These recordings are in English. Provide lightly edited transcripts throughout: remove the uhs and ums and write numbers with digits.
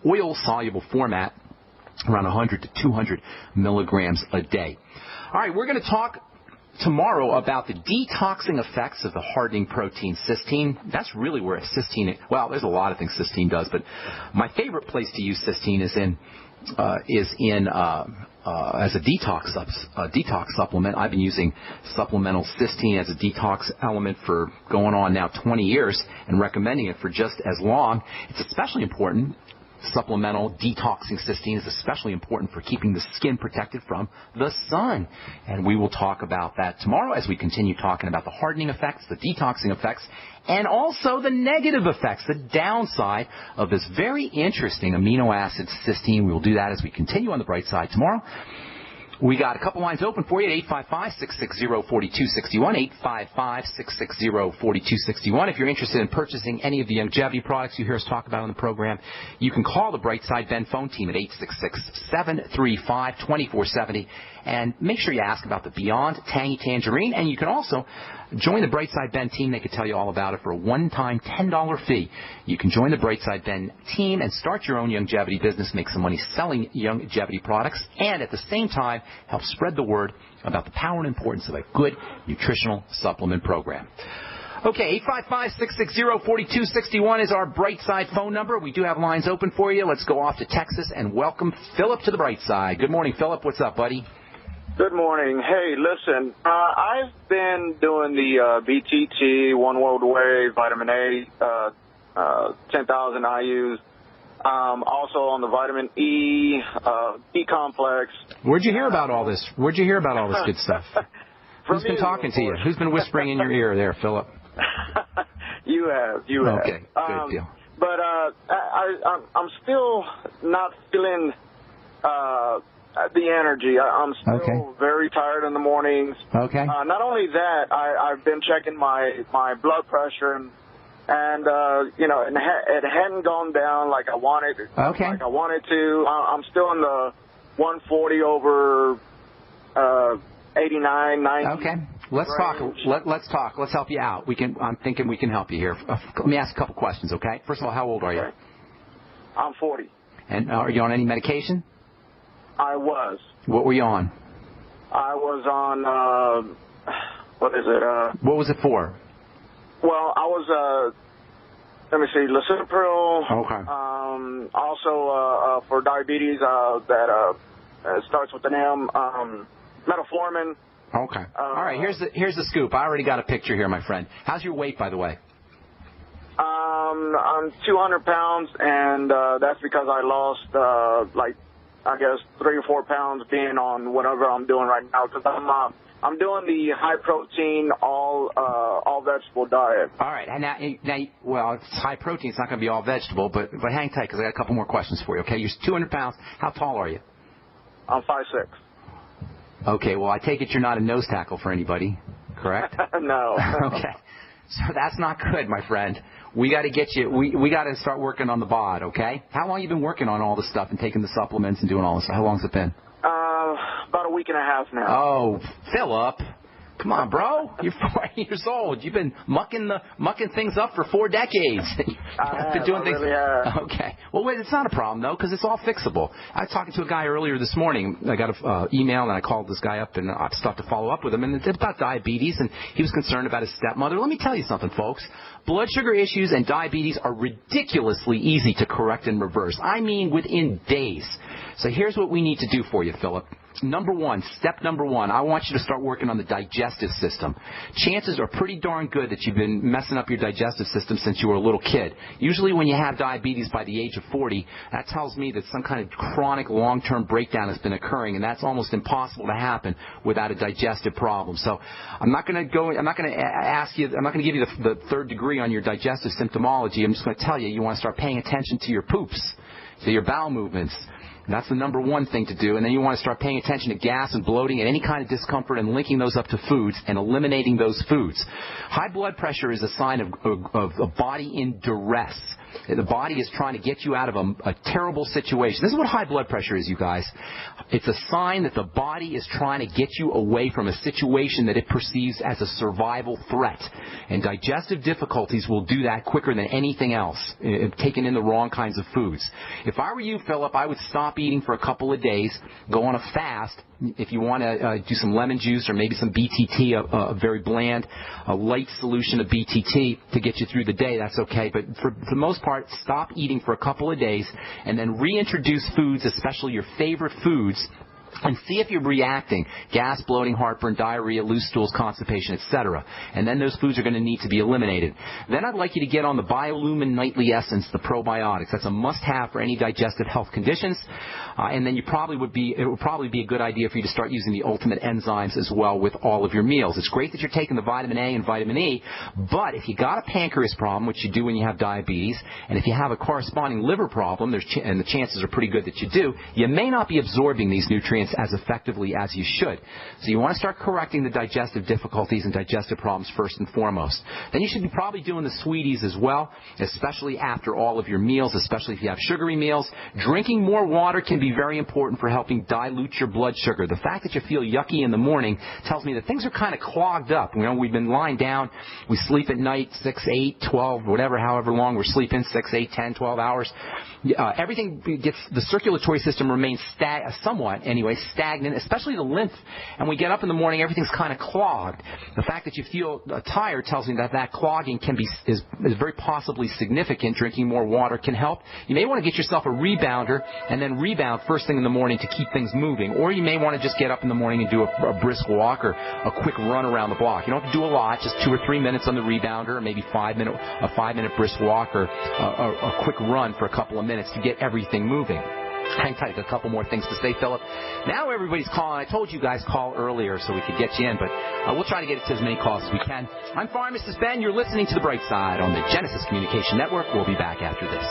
oil-soluble format, around 100 to 200 milligrams a day. All right, we're going to talk tomorrow about the detoxing effects of the hardening protein cysteine. That's really where cysteine, well, there's a lot of things cysteine does, but my favorite place to use cysteine is in as a detox supplement. I've been using supplemental cysteine as a detox element for going on now 20 years and recommending it for just as long. It's especially important. Supplemental detoxing cysteine is especially important for keeping the skin protected from the sun. And we will talk about that tomorrow as we continue talking about the hardening effects, the detoxing effects, and also the negative effects, the downside of this very interesting amino acid cysteine. We will do that as we continue on the bright side tomorrow. We got a couple lines open for you at 855-660-4261, 855-660-4261. If you're interested in purchasing any of the longevity products you hear us talk about on the program, you can call the Brightside Ben phone team at 866-735-2470. And make sure you ask about the Beyond Tangy Tangerine. And you can also join the Brightside Ben team. They can tell you all about it for a one-time $10 fee. You can join the Brightside Ben team and start your own longevity business, make some money selling longevity products, and at the same time help spread the word about the power and importance of a good nutritional supplement program. Okay, 855-660-4261 is our Brightside phone number. We do have lines open for you. Let's go off to Texas and welcome Philip to the Brightside. Good morning, Philip. What's up, buddy? Good morning. Hey, listen, I've been doing the BTT, One World Way, Vitamin A, 10,000 IUs, also on the Vitamin E, B-complex. Where'd you hear about all this? Where'd you hear about all this good stuff? Who's been talking to you? Who's been whispering in your ear there, Philip? You have. Okay, good deal. But I'm still not feeling the energy. I'm still very tired in the mornings. Okay. Not only that, I've been checking my blood pressure, and you know, it hadn't gone down like I wanted. Okay. Like I wanted to. I'm still in the 140 over 89, 90. Okay. Let's talk. Let's talk. Let's help you out. I'm thinking we can help you here. Let me ask a couple questions, okay? First of all, how old are you? Okay. I'm 40. And are you on any medication? I was. What were you on? I was on, what is it? What was it for? Well, I was, let me see, lisinopril. Okay. Also, for diabetes, that starts with an M, metformin. Okay. All right, here's the scoop. I already got a picture here, my friend. How's your weight, by the way? I'm 200 pounds, and that's because I lost, I guess 3 or 4 pounds being on whatever I'm doing right now, because I'm doing the high protein, all vegetable diet. All right, and now, well, it's high protein. It's not going to be all vegetable, but hang tight because I got a couple more questions for you. Okay, you're 200 pounds. How tall are you? I'm 5'6". Okay, well, I take it you're not a nose tackle for anybody, correct? No. Okay, so that's not good, my friend. We got to get you. We got to start working on the bod. Okay. How long you been working on all this stuff and taking the supplements and doing all this? How long's it been? About a week and a half now. Oh, Philip, come on, bro. You're 40 years old. You've been mucking things up for 4 decades. I've been doing things. Really have. Okay. Well, wait, it's not a problem though, because it's all fixable. I was talking to a guy earlier this morning. I got an email, and I called this guy up, and I started to follow up with him, and it's about diabetes, and he was concerned about his stepmother. Let me tell you something, folks. Blood sugar issues and diabetes are ridiculously easy to correct and reverse. I mean, within days. So here's what we need to do for you, Philip. Step number one, I want you to start working on the digestive system. Chances are pretty darn good that you've been messing up your digestive system since you were a little kid. Usually when you have diabetes by the age of 40, that tells me that some kind of chronic long-term breakdown has been occurring, and that's almost impossible to happen without a digestive problem. So I'm not going to give you the third degree on your digestive symptomology. I'm just going to tell you, you want to start paying attention to your poops, to your bowel movements. That's the number one thing to do. And then you want to start paying attention to gas and bloating and any kind of discomfort and linking those up to foods and eliminating those foods. High blood pressure is a sign of a body in duress. The body is trying to get you out of a terrible situation. This is what high blood pressure is, you guys. It's a sign that the body is trying to get you away from a situation that it perceives as a survival threat. And digestive difficulties will do that quicker than anything else, taking in the wrong kinds of foods. If I were you, Philip, I would stop eating for a couple of days, go on a fast. If you want to do some lemon juice or maybe some BTT, a very bland, a light solution of BTT to get you through the day, that's okay. But for the most part, stop eating for a couple of days and then reintroduce foods, especially your favorite foods, and see if you're reacting. Gas, bloating, heartburn, diarrhea, loose stools, constipation, etc. And then those foods are going to need to be eliminated. Then I'd like you to get on the Biolumin Nightly Essence, the probiotics. That's a must-have for any digestive health conditions. And then it would probably be a good idea for you to start using the Ultimate Enzymes as well with all of your meals. It's great that you're taking the vitamin A and vitamin E, but if you got a pancreas problem, which you do when you have diabetes, and if you have a corresponding liver problem, and the chances are pretty good that you do, you may not be absorbing these nutrients as effectively as you should. So you want to start correcting the digestive difficulties and digestive problems first and foremost. Then you should be probably doing the sweeties as well, especially after all of your meals, especially if you have sugary meals. Drinking more water can be very important for helping dilute your blood sugar. The fact that you feel yucky in the morning tells me that things are kind of clogged up. You know, we've been lying down, we sleep at night 6, 8, 12, however long we're sleeping, 6, 8, 10, 12 hours. Everything gets, the circulatory system remains somewhat anyway stagnant, especially the lymph, and we get up in the morning, everything's kind of clogged. The fact that you feel tired tells me that clogging is very possibly significant. Drinking more water can help. You may want to get yourself a rebounder and then rebound first thing in the morning to keep things moving, or you may want to just get up in the morning and do a brisk walk or a quick run around the block. You don't have to do a lot, just 2 or 3 minutes on the rebounder, or maybe a 5-minute brisk walk or a quick run for a couple of minutes to get everything moving. Hang tight, a couple more things to say, Philip. Now everybody's calling. I told you guys call earlier so we could get you in, but we'll try to get to as many calls as we can. I'm Pharmacist Ben. You're listening to The Brightside on the Genesis Communication Network. We'll be back after this.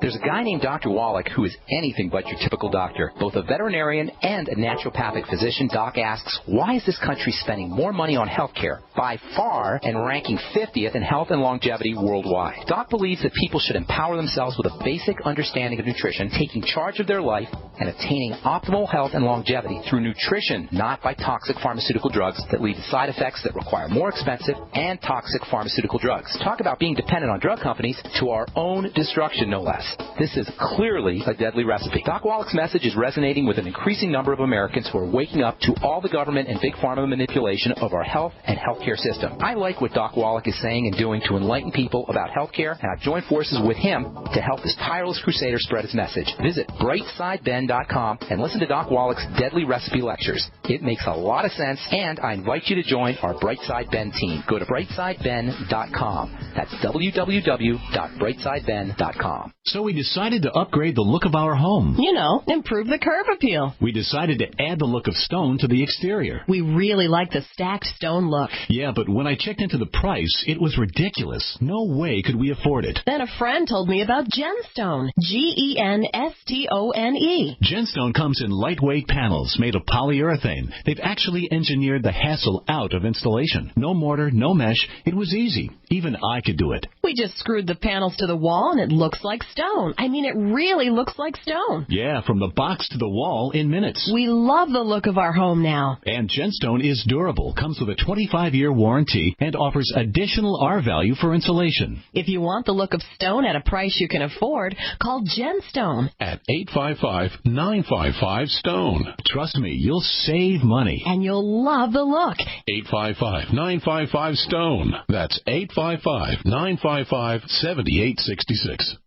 There's a guy named Dr. Wallach who is anything but your typical doctor. Both a veterinarian and a naturopathic physician, Doc asks, why is this country spending more money on health care by far and ranking 50th in health and longevity worldwide? Doc believes that people should empower themselves with a basic understanding of nutrition, taking charge of their life, and attaining optimal health and longevity through nutrition, not by toxic pharmaceutical drugs that lead to side effects that require more expensive and toxic pharmaceutical drugs. Talk about being dependent on drug companies to our own destruction, no less. This is clearly a deadly recipe. Doc Wallach's message is resonating with an increasing number of Americans who are waking up to all the government and big pharma manipulation of our health and healthcare system. I like what Doc Wallach is saying and doing to enlighten people about healthcare, and I've joined forces with him to help this tireless crusader spread his message. Visit brightsideben.com and listen to Doc Wallach's deadly recipe lectures. It makes a lot of sense, and I invite you to join our Brightside Ben team. Go to brightsideben.com. That's www.brightsideben.com. So we decided to upgrade the look of our home. You know, improve the curb appeal. We decided to add the look of stone to the exterior. We really like the stacked stone look. Yeah, but when I checked into the price, it was ridiculous. No way could we afford it. Then a friend told me about Genstone. Genstone. Genstone comes in lightweight panels made of polyurethane. They've actually engineered the hassle out of installation. No mortar, no mesh. It was easy. Even I could do it. We just screwed the panels to the wall and it looks like stone. I mean, it really looks like stone. Yeah, from the box to the wall in minutes. We love the look of our home now. And Genstone is durable, comes with a 25-year warranty, and offers additional R value for insulation. If you want the look of stone at a price you can afford, call Genstone at 855-955-STONE. Trust me, you'll save money. And you'll love the look. 855-955-STONE. That's 855-955-7866.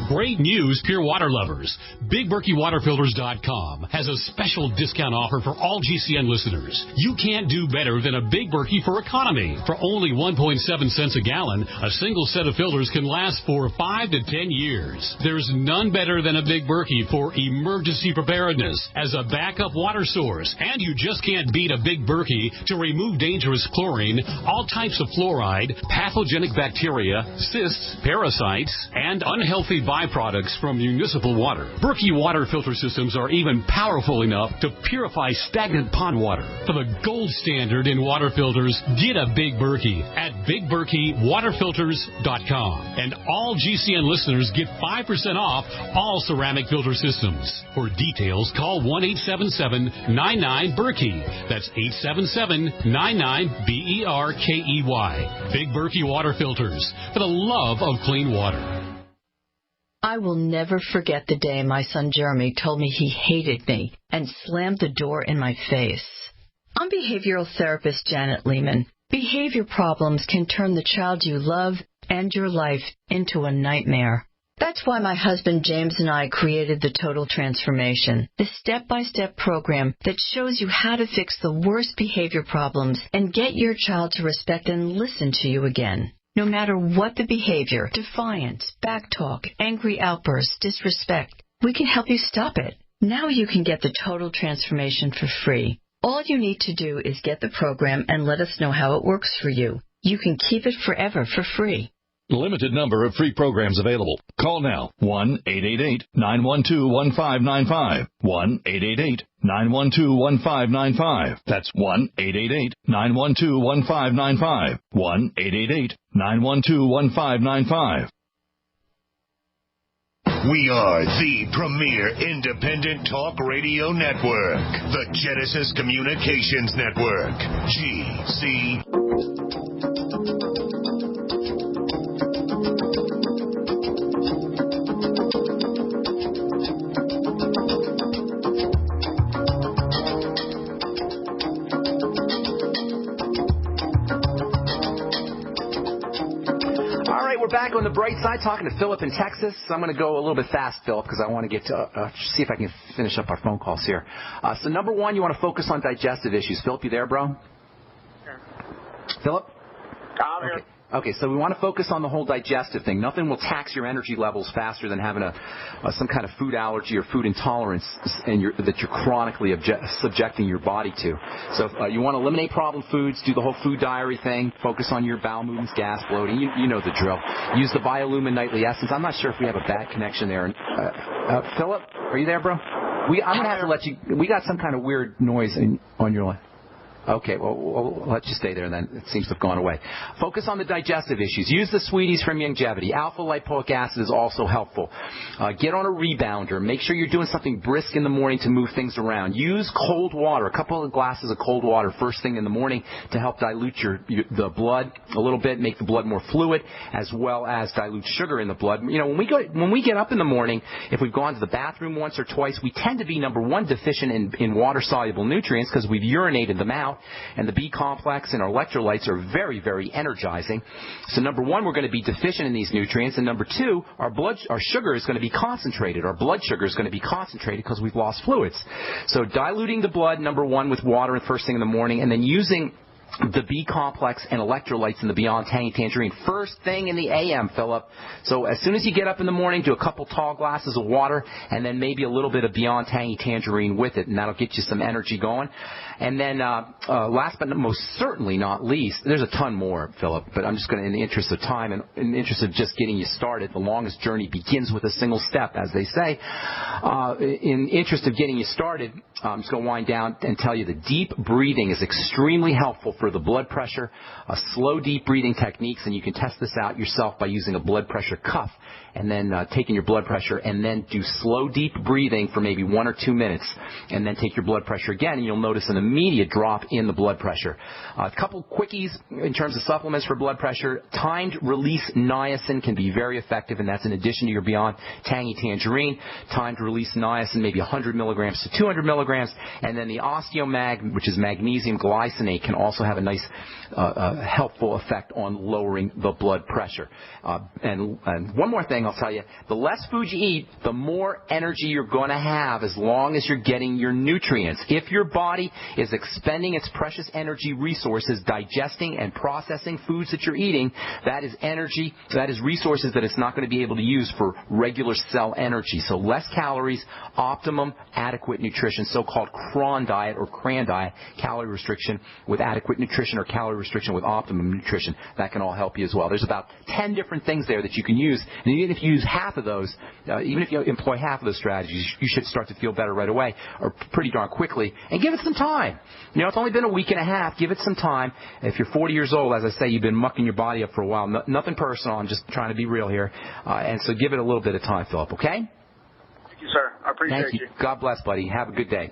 Great news, pure water lovers. BigBerkeyWaterFilters.com has a special discount offer for all GCN listeners. You can't do better than a Big Berkey for economy. For only 1.7 cents a gallon, a single set of filters can last for 5 to 10 years. There's none better than a Big Berkey for emergency preparedness as a backup water source. And you just can't beat a Big Berkey to remove dangerous chlorine, all types of fluoride, pathogenic bacteria, cysts, parasites, and unhealthy viruses byproducts from municipal water. Berkey water filter systems are even powerful enough to purify stagnant pond water. For the gold standard in water filters, get a Big Berkey at BigBerkeyWaterFilters.com. And all GCN listeners get 5% off all ceramic filter systems. For details, call 1-877-99-BERKEY. That's 877-99-BERKEY. Big Berkey Water Filters, for the love of clean water. I will never forget the day my son Jeremy told me he hated me and slammed the door in my face. I'm behavioral therapist Janet Lehman. Behavior problems can turn the child you love and your life into a nightmare. That's why my husband James and I created the Total Transformation, the step-by-step program that shows you how to fix the worst behavior problems and get your child to respect and listen to you again. No matter what the behavior, defiance, backtalk, angry outbursts, disrespect, we can help you stop it. Now you can get the Total Transformation for free. All you need to do is get the program and let us know how it works for you. You can keep it forever for free. Limited number of free programs available. Call now. 1-888-912-1595. 1-888-912-1595. That's 1-888-912-1595. 1-888-912-1595. We are the premier independent talk radio network, the Genesis Communications Network, GC. We're back on the Brightside talking to Philip in Texas. I'm going to go a little bit fast, Philip, because I want to get to see if I can finish up our phone calls here. So number one, you want to focus on digestive issues. Philip, you there, bro? Sure. Philip? I'm here. Okay, so we want to focus on the whole digestive thing. Nothing will tax your energy levels faster than having some kind of food allergy or food intolerance that you're chronically subjecting your body to. So if you want to eliminate problem foods, do the whole food diary thing, focus on your bowel movements, gas, bloating. You know the drill. Use the Biolumin Nightly Essence. I'm not sure if we have a bad connection there. Philip, are you there, bro? I'm going to have to let you. We got some kind of weird noise on your line. Okay, well, we'll let you stay there then. It seems to have gone away. Focus on the digestive issues. Use the Sweeties from Longevity. Alpha-lipoic acid is also helpful. Get on a rebounder. Make sure you're doing something brisk in the morning to move things around. Use cold water, a couple of glasses of cold water first thing in the morning to help dilute the blood a little bit, make the blood more fluid, as well as dilute sugar in the blood. You know, when we get up in the morning, if we've gone to the bathroom once or twice, we tend to be, number one, deficient in water-soluble nutrients because we've urinated them out. And the B complex and our electrolytes are very, very energizing. So number one, we're going to be deficient in these nutrients. And number two, our sugar is going to be concentrated. Our blood sugar is going to be concentrated because we've lost fluids. So diluting the blood, number one, with water first thing in the morning, and then using the B complex and electrolytes in the Beyond Tangy Tangerine first thing in the AM, Philip. So as soon as you get up in the morning, do a couple tall glasses of water and then maybe a little bit of Beyond Tangy Tangerine with it, and that'll get you some energy going. And then last but most certainly not least, there's a ton more, Philip, but I'm just going to, in the interest of time and in the interest of just getting you started, the longest journey begins with a single step, as they say. In the interest of getting you started, I'm just going to wind down and tell you that deep breathing is extremely helpful for the blood pressure, slow deep breathing techniques, and you can test this out yourself by using a blood pressure cuff and then taking your blood pressure and then do slow deep breathing for maybe 1 or 2 minutes and then take your blood pressure again, and you'll notice an immediate drop in the blood pressure. A couple quickies in terms of supplements for blood pressure. Timed release niacin can be very effective, and that's in addition to your Beyond Tangy Tangerine. Timed release niacin, maybe 100 milligrams to 200 milligrams, and then the Osteomag, which is magnesium glycinate, can also have a nice helpful effect on lowering the blood pressure. And one more thing I'll tell you, the less food you eat, the more energy you're going to have as long as you're getting your nutrients. If your body is expending its precious energy resources digesting and processing foods that you're eating, that is energy, that is resources that it's not going to be able to use for regular cell energy. So less calories, optimum, adequate nutrition. So so-called CRAN diet or CRAN diet, calorie restriction with adequate nutrition or calorie restriction with optimum nutrition. That can all help you as well. There's about 10 different things there that you can use. And even if you use half of those, even if you employ half of those strategies, you should start to feel better right away or pretty darn quickly. And give it some time. You know, it's only been a week and a half. Give it some time. If you're 40 years old, as I say, you've been mucking your body up for a while. Nothing personal. I'm just trying to be real here. And so give it a little bit of time, Philip, okay? Thank you, sir. I appreciate you. God bless, buddy. Have a good day.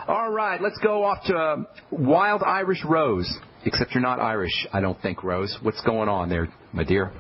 All right, let's go off to Wild Irish Rose. Except you're not Irish, I don't think, Rose. What's going on there, my dear?